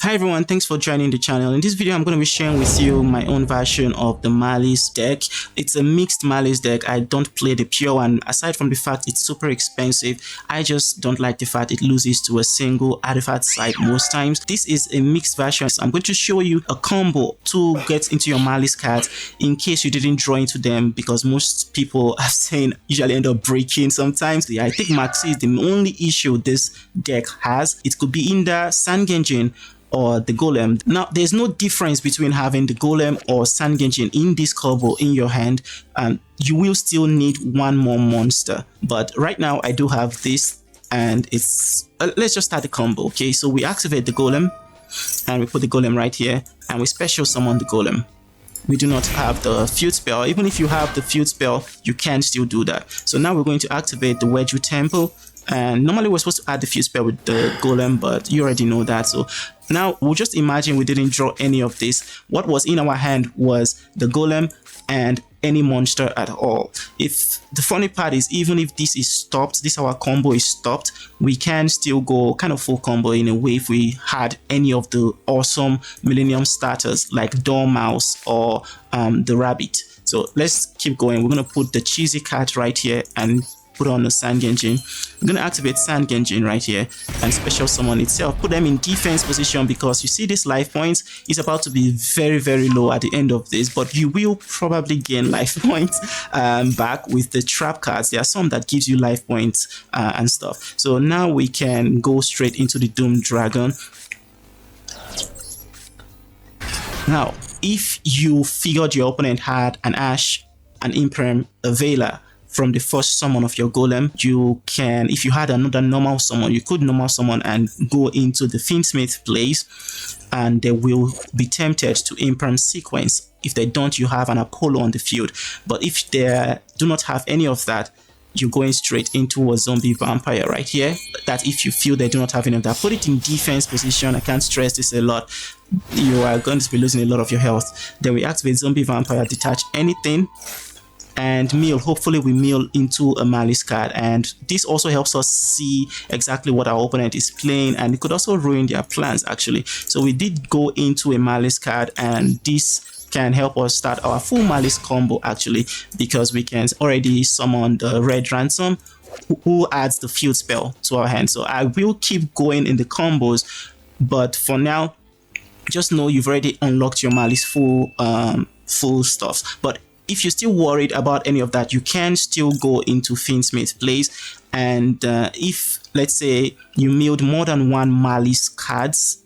Hi everyone, thanks for joining the channel. In this video, I'm going to be sharing with you my own version of the Maliss deck. It's a mixed Maliss deck. I don't play the pure one. Aside from the fact it's super expensive, I just don't like the fact it loses to a single artifact site most times. This is a mixed version. So I'm going to show you a combo to get into your Maliss cards in case you didn't draw into them, because most people I've seen usually end up breaking sometimes. Yeah, I think Maxi is the only issue this deck has. It could be in the Sangenjin or the Golem. Now, there's no difference between having the Golem or Sangenjin in this combo in your hand, and you will still need one more monster. But right now, I do have this, and it's let's just start the combo. Okay, so we activate the Golem, and we put the Golem right here, and we special summon the Golem. We do not have the field spell. Even if you have the field spell, you can still do that. So now we're going to activate the Wedge Temple. And normally we're supposed to add the field spell with the Golem, but you already know that. So now we'll just imagine we didn't draw any of this. What was in our hand was the Golem and any monster at all. If the funny part is, even if this is stopped, this our combo is stopped, we can still go kind of full combo in a way if we had any of the awesome Millennium starters like Dormouse or the Rabbit. So let's keep going. We're going to put the cheesy cat right here and put on the Sangenjin. I'm going to activate Sangenjin right here and special summon itself. Put them in defense position, because you see this life points is about to be very low at the end of this, but you will probably gain life points back with the trap cards. There are some that gives you life points and stuff. So now we can go straight into the Doom Dragon. Now, if you figured your opponent had an Ash, an Imperm, a Veiler from the first summon of your Golem, you can, if you had another normal summon, you could normal summon and go into the Fiendsmith place, and they will be tempted to Imperm sequence. If they don't, you have an Apollo on the field. But if they do not have any of that, you're going straight into a zombie vampire right here. That if you feel they do not have any of that, put it in defense position. I can't stress this a lot. You are going to be losing a lot of your health. Then we activate zombie vampire, detach anything, and mill. Hopefully we mill into a Maliss card, and this also helps us see exactly what our opponent is playing, and it could also ruin their plans actually. So we did go into a Maliss card, and this can help us start our full Maliss combo actually, because we can already summon the Red Ransom, who adds the field spell to our hand. So I will keep going in the combos, but for now just know you've already unlocked your Maliss full stuff. But if you're still worried about any of that, you can still go into Fiendsmith place, and if let's say you milled more than one Maliss cards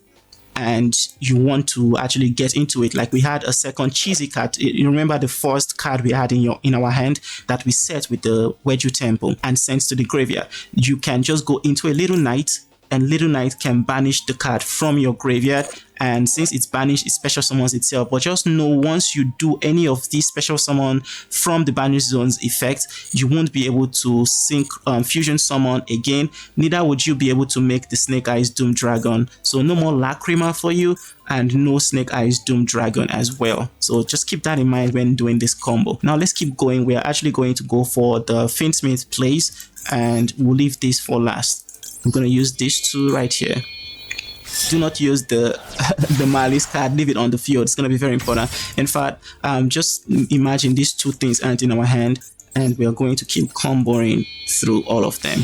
and you want to actually get into it, like we had a second cheesy card. You remember the first card we had in our hand that we set with the Wedge Temple and sent to the graveyard? You can just go into a Little Knight, and Little Knight can banish the card from your graveyard, and since it's banished, it special summons itself. But just know, once you do any of these special summon from the banished zones effect, you won't be able to sync fusion summon again. Neither would you be able to make the Snake Eyes Doom Dragon. So no more Lacrima for you, and no Snake Eyes Doom Dragon as well. So just keep that in mind when doing this combo. Now let's keep going. We are actually going to go for the Fiendsmith place, and we'll leave this for last. I'm going to use these two right here. Do not use the the Maliss card. Leave it on the field. It's going to be very important. In fact, just imagine these two things aren't in our hand, and we are going to keep comboing through all of them.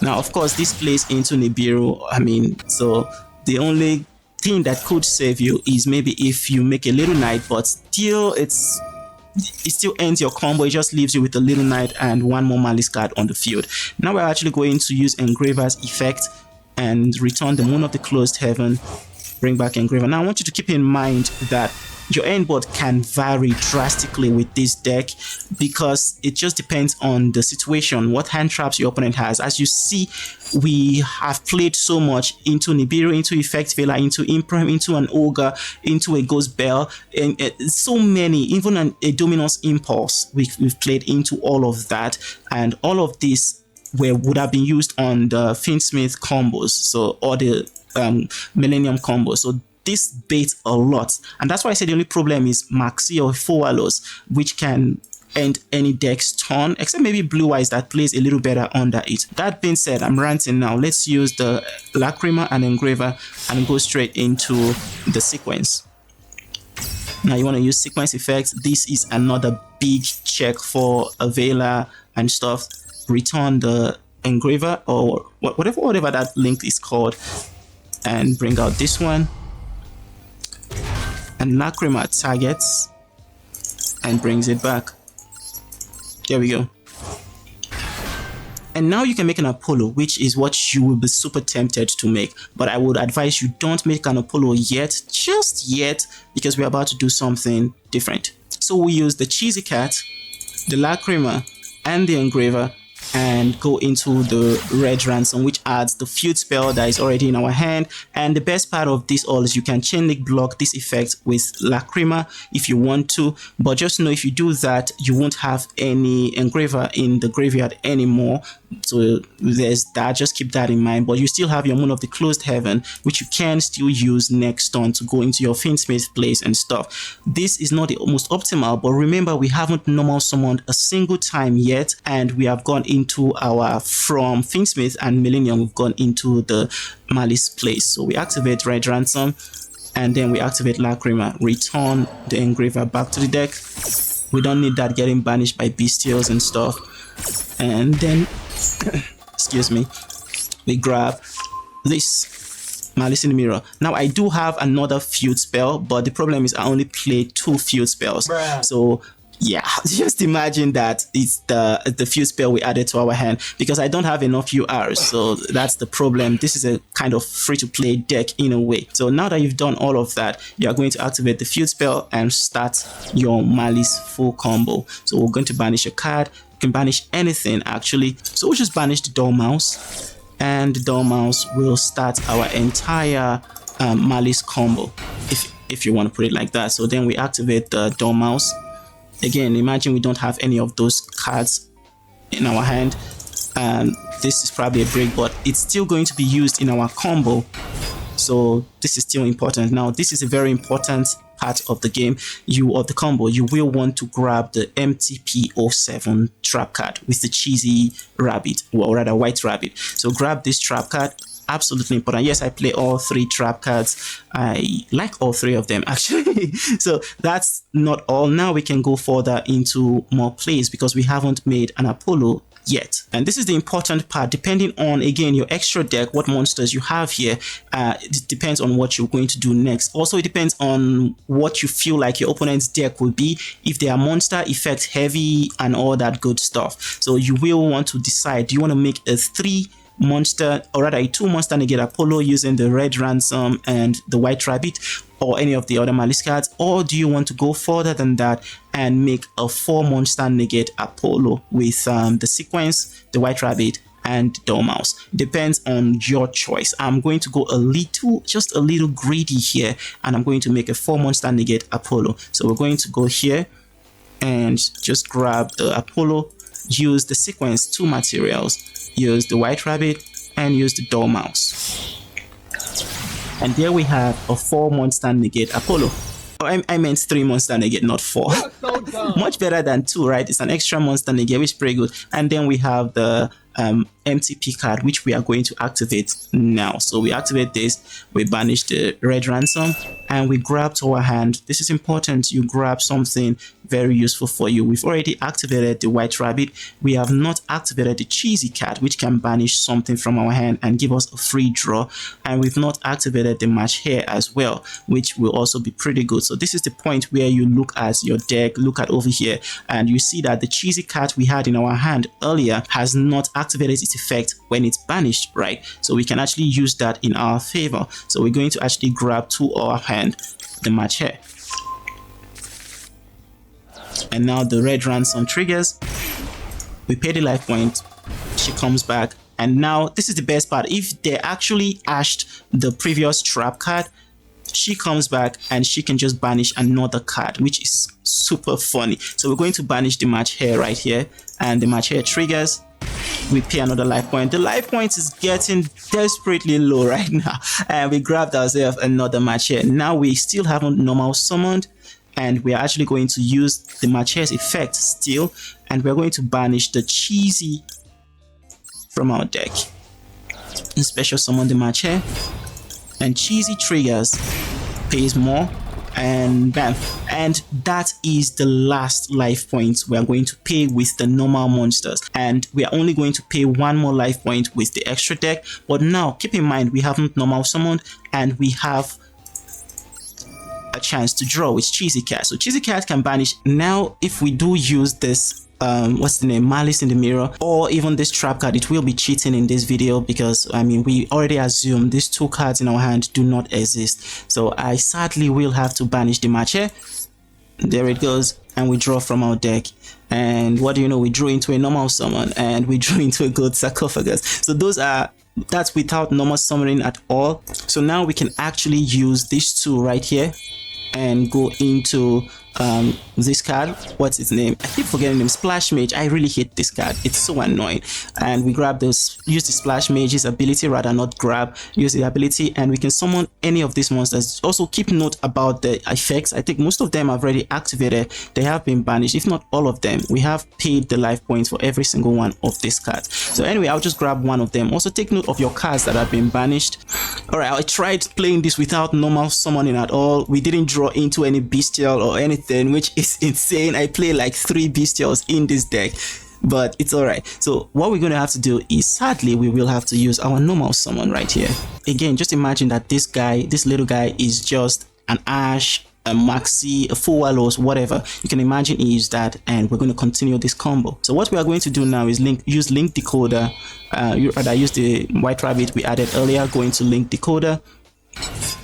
Now, of course, this plays into Nibiru. I mean, so the only thing that could save you is maybe if you make a Little Knight, but still it still ends your combo. It just leaves you with a Little Knight and one more Maliss card on the field. Now we're actually going to use Engraver's effect and return the Moon of the Closed Heaven, bring back Engraver. Now I want you to keep in mind that your end board can vary drastically with this deck, because it just depends on the situation, what hand traps your opponent has. As you see, we have played so much into Nibiru, into Effect Veiler, into Imperm, into an Ogre, into a Ghost Bell, and so many, even a Dominus Impulse. We've played into all of that, and all of this would have been used on the Fiendsmith combos, so or the Millennium combos. So this baits a lot, and that's why I said the only problem is Maxi or Apollousa, which can end any deck's turn, except maybe Blue Eyes that plays a little better under it. That being said, I'm ranting now. Let's use the Lacrima and Engraver and go straight into the sequence. Now you want to use sequence effects. This is another big check for a Veiler and stuff. Return the Engraver or whatever that link is called, and bring out this one. And Lacrima targets and brings it back. There we go. And now you can make an Apollo, which is what you will be super tempted to make. But I would advise you don't make an Apollo yet, just yet, because we're about to do something different. So we use the Cheesy Cat, the Lacrima, and the Engraver, and go into the Red Ransom, which adds the feud spell that is already in our hand. And the best part of this all is you can chain link block this effect with Lacrima if you want to, but just know if you do that, you won't have any Engraver in the graveyard anymore. So there's that, just keep that in mind. But you still have your Moon of the Closed Heaven, which you can still use next turn to go into your Fiendsmith place and stuff. This is not the most optimal, but remember we haven't normal summoned a single time yet, and we have gone into our, from Fiendsmith and Millennium, we've gone into the Maliss place. So we activate Red Ransom, and then we activate Lacrima, return the Engraver back to the deck. We don't need that getting banished by bestials and stuff. And then excuse me, we grab this Malice in the Mirror. Now I do have another feud spell, but the problem is I only play 2 feud spells. Bruh. So yeah, just imagine that it's the feud spell we added to our hand, because I don't have enough URs. So that's the problem. This is a kind of free-to-play deck in a way. So now that you've done all of that, you are going to activate the feud spell and start your Malice full combo. So we're going to banish a card. You can banish anything actually. So we'll just banish the Dormouse, and the Dormouse will start our entire Malice combo, if you want to put it like that. So then we activate the Dormouse. Again, imagine we don't have any of those cards in our hand, and this is probably a break, but it's still going to be used in our combo. So this is still important. Now, this is a very important part of the game. Of the combo, you will want to grab the MTP07 trap card with the cheesy rabbit, or rather white rabbit. So grab this trap card. Absolutely important. Yes, I play all 3 trap cards. I like all 3 of them actually. So that's not all. Now we can go further into more plays, because we haven't made an Apollo yet. And this is the important part. Depending on, again, your extra deck, what monsters you have here, it depends on what you're going to do next. Also, it depends on what you feel like your opponent's deck will be, if they are monster effect heavy and all that good stuff. So you will want to decide, do you want to make a 3 monster, or rather a 2 monster negate Apollo using the Red Ransom and the White Rabbit, or any of the other Malice cards, or do you want to go further than that and make a 4 monster negate Apollo with the sequence, the White Rabbit, and Dormouse? Depends on your choice. I'm going to go just a little greedy here, and I'm going to make a 4 monster negate Apollo. So we're going to go here and just grab the Apollo, use the sequence 2 materials, use the White Rabbit, and use the Dormouse. And there we have a 4 monster negate Apollo. Oh, I meant 3 monster negate, not 4. So much better than 2, right? It's an extra monster negate, which is pretty good. And then we have the MTP card, which we are going to activate now. So we activate this, we banish the Red Ransom, and we grab to our hand. This is important. You grab something very useful for you. We've already activated the White Rabbit. We have not activated the Cheesy Cat, which can banish something from our hand and give us a free draw. And we've not activated the Match Hair as well, which will also be pretty good. So this is the point where you look at your deck, look at over here, and you see that the Cheesy Cat we had in our hand earlier has not activated its effect when it's banished, right? So we can actually use that in our favor. So we're going to actually grab to our hand the Match Hair. And now the Red Ransom triggers. We pay the life point, she comes back, and now this is the best part. If they actually ashed the previous trap card, she comes back and she can just banish another card, which is super funny. So we're going to banish the Match Hair right here, and the Match Hair triggers. We pay another life point. The life point is getting desperately low right now, and we grabbed ourselves another Match Hair. Now we still haven't normal summoned, and we are actually going to use the Mache's effect still, and we're going to banish the cheesy from our deck. Special summon the Mache, and cheesy triggers, pays more, and bam, and that is the last life point we are going to pay with the normal monsters, and we are only going to pay one more life point with the extra deck. But now keep in mind, we haven't normal summoned and we have a chance to draw with cheesy cat. So cheesy cat can banish. Now if we do use this what's the name, Malice in the Mirror, or even this trap card, it will be cheating in this video, because I mean we already assume these two cards in our hand do not exist. So I sadly will have to banish the Mache. There it goes, and we draw from our deck. And what do you know, we drew into a normal summon, and we drew into a gold sarcophagus. So that's without normal summoning at all. So now we can actually use these two right here and go into this card. What's its name? I keep forgetting him. Splash Mage. I really hate this card. It's so annoying. And we grab those, use the Splash Mage's ability, rather not grab, use the ability, and we can summon any of these monsters. Also keep note about the effects. I think most of them have already activated. They have been banished, if not all of them. We have paid the life points for every single one of these cards. So anyway, I'll just grab one of them. Also take note of your cards that have been banished. Alright, I tried playing this without normal summoning at all. We didn't draw into any bestial or anything, which is insane. I play like 3 bestials in this deck, but it's alright. So what we're going to have to do is, sadly, we will have to use our normal summon right here. Again, just imagine that this guy, this little guy, is just an Ash, a Maxi, a Full Wallows, whatever you can imagine is that, and we're going to continue this combo. So what we are going to do now is use Link Decoder. I use the White Rabbit we added earlier, going to Link Decoder.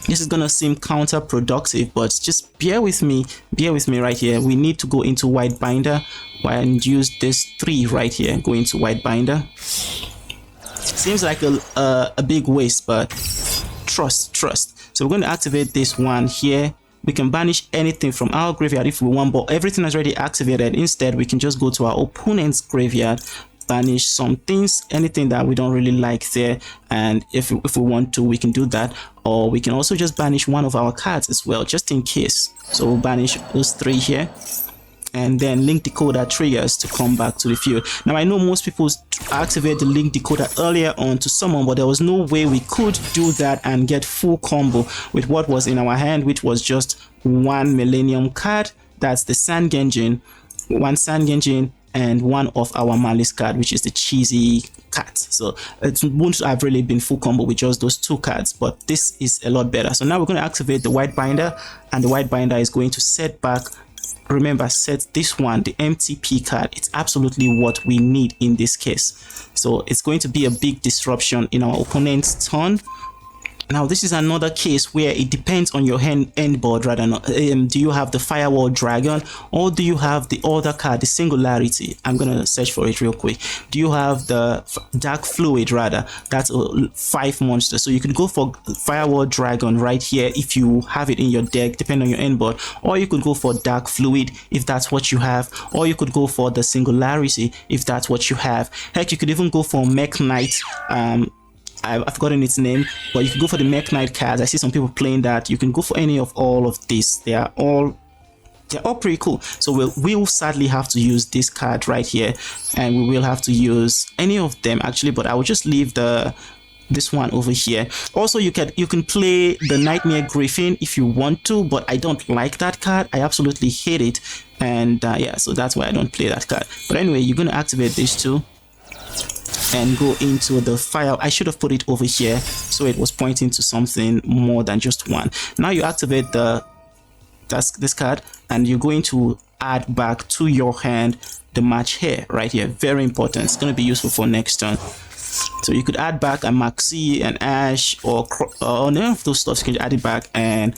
This is gonna seem counterproductive, but just bear with me right here. We need to go into White Binder and use this 3 right here. Go into White Binder. Seems like a big waste, but trust. So we're going to activate this one here. We can banish anything from our graveyard if we want, but everything is already activated. Instead, we can just go to our opponent's graveyard, banish some things, anything that we don't really like there, and if we want to, we can do that. Or we can also just banish one of our cards as well, just in case. So we'll banish those 3 here, and then Link Decoder triggers to come back to the field. Now I know most people activate the Link Decoder earlier on to summon, but there was no way we could do that and get full combo with what was in our hand, which was just 1 Millennium card. That's the Sand Genjin, 1 Sand Genjin, and one of our Maliss card, which is the cheesy cat. So it won't have really been full combo with just those 2 cards, but this is a lot better. So now we're going to activate the White Binder, and the White Binder is going to set back, remember, set this one, the MTP card. It's absolutely what we need in this case. So it's going to be a big disruption in our opponent's turn. Now this is another case where it depends on your end board, rather not. Do you have the Firewall Dragon, or do you have the other card, the Singularity? I'm gonna search for it real quick. Do you have the Dark Fluid? Rather, that's a 5 monster. So you can go for Firewall Dragon right here if you have it in your deck, depending on your end board, or you could go for Dark Fluid if that's what you have, or you could go for the Singularity if that's what you have. Heck, you could even go for Mech Knight. I've forgotten its name, but you can go for the Mech Knight cards. I see some people playing that. You can go for any of all of this. They're all pretty cool. So we'll sadly have to use this card right here, and we will have to use any of them actually, but I will just leave this one over here. Also, you can play the Nightmare Griffin if you want to, but I don't like that card. I absolutely hate it, and yeah, so that's why I don't play that card. But anyway, you're going to activate these 2 and go into the fire. I should have put it over here so it was pointing to something more than just 1. Now you activate this card, and you're going to add back to your hand the match here right here. Very important. It's going to be useful for next turn. So you could add back a Maxi, an Ash, or none of those stuff. You can add it back, and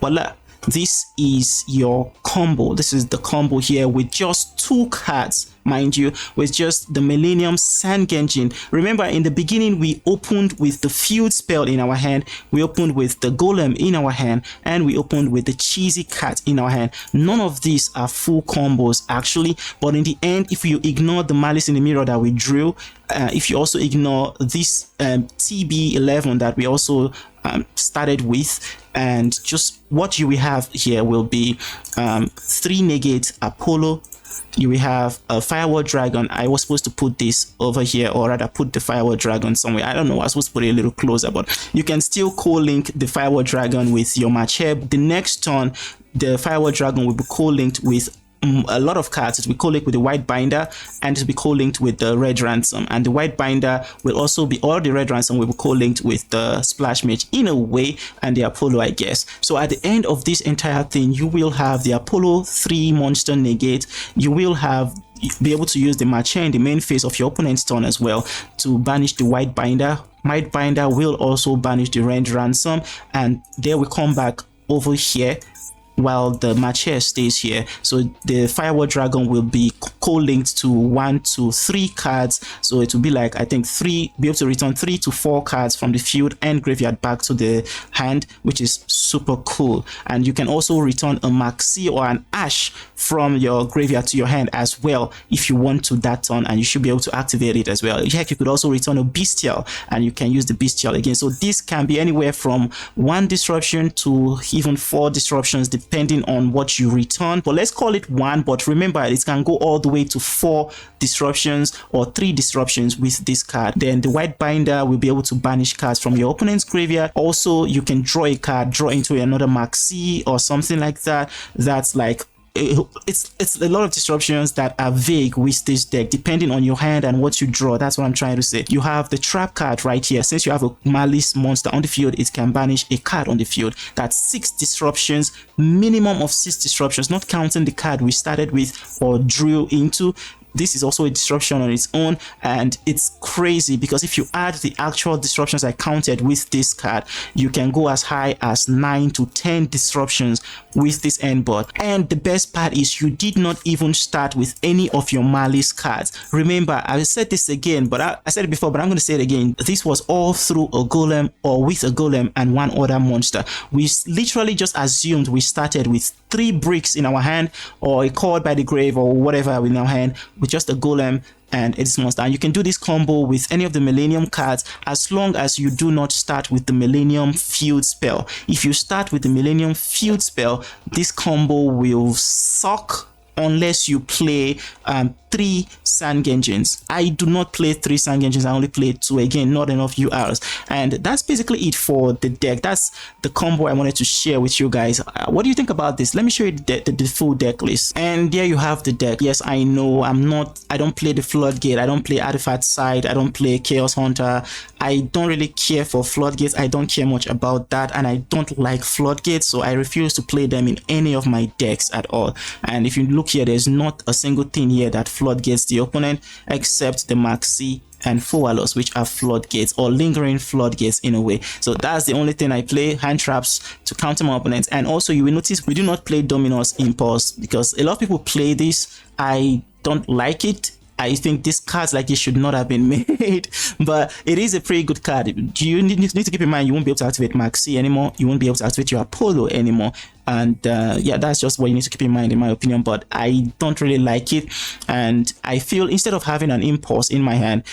voila. This is your combo. This is the combo here with just 2 cards, mind you, with just the Millennium Sand Genjin. Remember, in the beginning, we opened with the Field spell in our hand, we opened with the Golem in our hand, and we opened with the Cheesy Cat in our hand. None of these are full combos actually, but in the end, if you ignore the Malice in the Mirror that we drew, if you also ignore this TB11 that we also started with. And just what you will have here will be 3 negate Apollo. You will have a Firewall Dragon. I was supposed to put this over here, or rather put the Firewall Dragon somewhere. I don't know, I was supposed to put it a little closer, but you can still co-link the Firewall Dragon with your Macheb. The next turn, the Firewall Dragon will be co-linked with a lot of cards. It will be co-linked with the White Binder, and it will be co-linked with the Red Ransom. And the White Binder will also be, or the Red Ransom will be co-linked with the Splash Mage in a way, and the Apollo, I guess. So at the end of this entire thing, you will have the Apollo 3 monster negate. You will be able to use the Macha in the main phase of your opponent's turn as well to banish the White Binder. White Binder will also banish the Red Ransom, and there we come back over here while the Macha stays here. So the Firewall Dragon will be co-linked to 1 to 3 cards. So it will be like, I think, be able to return 3 to 4 cards from the field and graveyard back to the hand, which is super cool. And you can also return a Maxi or an Ash from your graveyard to your hand as well if you want to that turn, and you should be able to activate it as well. Heck, you could also return a Bestial, and you can use the Bestial again. So this can be anywhere from 1 disruption to even 4 disruptions, depending on what you return. But let's call it 1, but remember, it can go all the way to 4 disruptions or 3 disruptions with this card. Then the White Binder will be able to banish cards from your opponent's graveyard. Also, you can draw a card, draw into another Maxi or something like that. That's like, it's a lot of disruptions that are vague with this deck, depending on your hand and what you draw. That's what I'm trying to say. You have the trap card right here. Since you have a Maliss monster on the field, it can banish a card on the field. That's 6 disruptions, minimum of 6 disruptions, not counting the card we started with or drew into. This is also a disruption on its own, and it's crazy because if you add the actual disruptions I counted with this card, you can go as high as 9 to 10 disruptions with this end board. And the best part is you did not even start with any of your Maliss cards. Remember, I said this again, but I said it before, but I'm going to say it again. This was all through a Golem or with a Golem and 1 other monster. We literally just assumed we started with 3 bricks in our hand, or a Called by the Grave, or whatever in our hand, with just a Golem and its monster. And you can do this combo with any of the Millennium cards as long as you do not start with the Millennium Field spell. If you start with the Millennium Field spell, this combo will suck unless you play 3 Sand Genjins. I do not play 3 Sand Genjins, I only play 2. Again, not enough URs. And that's basically it for the deck. That's the combo I wanted to share with you guys. What do you think about this? Let me show you the full deck list. And there you have the deck. Yes, I know I don't play the Floodgate, I don't play Artifact Side, I don't play Chaos Hunter. I don't really care for Floodgates. I don't care much about that, and I don't like Floodgates, so I refuse to play them in any of my decks at all. And if you look here, there's not a single thing here that floodgates the opponent except the Maxi and Foalos, which are floodgates or lingering floodgates in a way. So that's the only thing I play, hand traps to counter my opponents. And also you will notice we do not play Dominus Impulse because a lot of people play this. I don't like it. I think these cards like this should not have been made, but it is a pretty good card. You need to keep in mind you won't be able to activate Maxi anymore. You won't be able to activate your Apollo anymore. And yeah, that's just what you need to keep in mind in my opinion, but I don't really like it. And I feel instead of having an Impulse in my hand,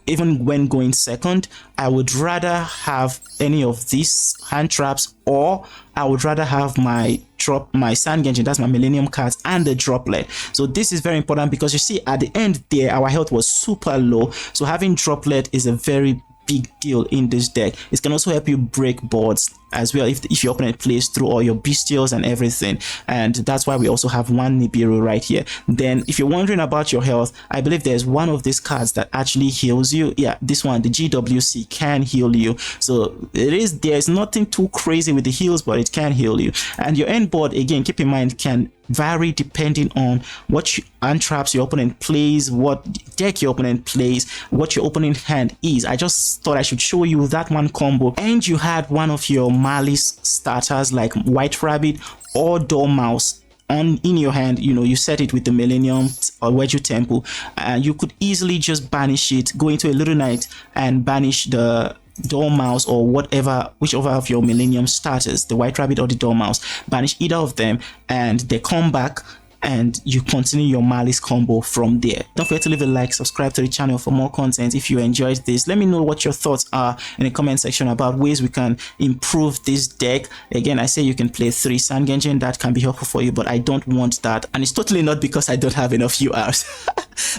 even when going second, I would rather have any of these hand traps, or I would rather have my Sand Genjin, that's my Millennium cards, and the Droplet. So this is very important because you see at the end there our health was super low, so having Droplet is a very big deal in this deck. It can also help you break boards as well if your opponent plays through all your Bestials and everything, and that's why we also have 1 Nibiru right here. Then if you're wondering about your health, I believe there's one of these cards that actually heals you. Yeah, this one, the GWC, can heal you. So there's nothing too crazy with the heals, but it can heal you. And your end board, again, keep in mind, can vary depending on what hand traps your opponent plays, what deck your opponent plays, what your opponent hand is. I just thought I should show you that one combo. And you had one of your Maliss starters like White Rabbit or Dormouse in your hand, you set it with the Millennium or Wedge Temple, and you could easily just banish it, go into a Little Knight and banish the Dormouse or whichever of your Millennium starters, the White Rabbit or the Dormouse. Banish either of them and they come back. and you continue your Maliss combo from there. Don't forget to leave a like, subscribe to the channel for more content. If you enjoyed this, let me know what your thoughts are in the comment section about ways we can improve this deck. Again, I say you can play 3 Sand Genjin, that can be helpful for you, but I don't want that, and it's totally not because I don't have enough URs.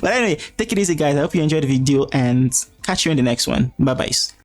But anyway, take it easy guys, I hope you enjoyed the video and catch you in the next one. Bye bye.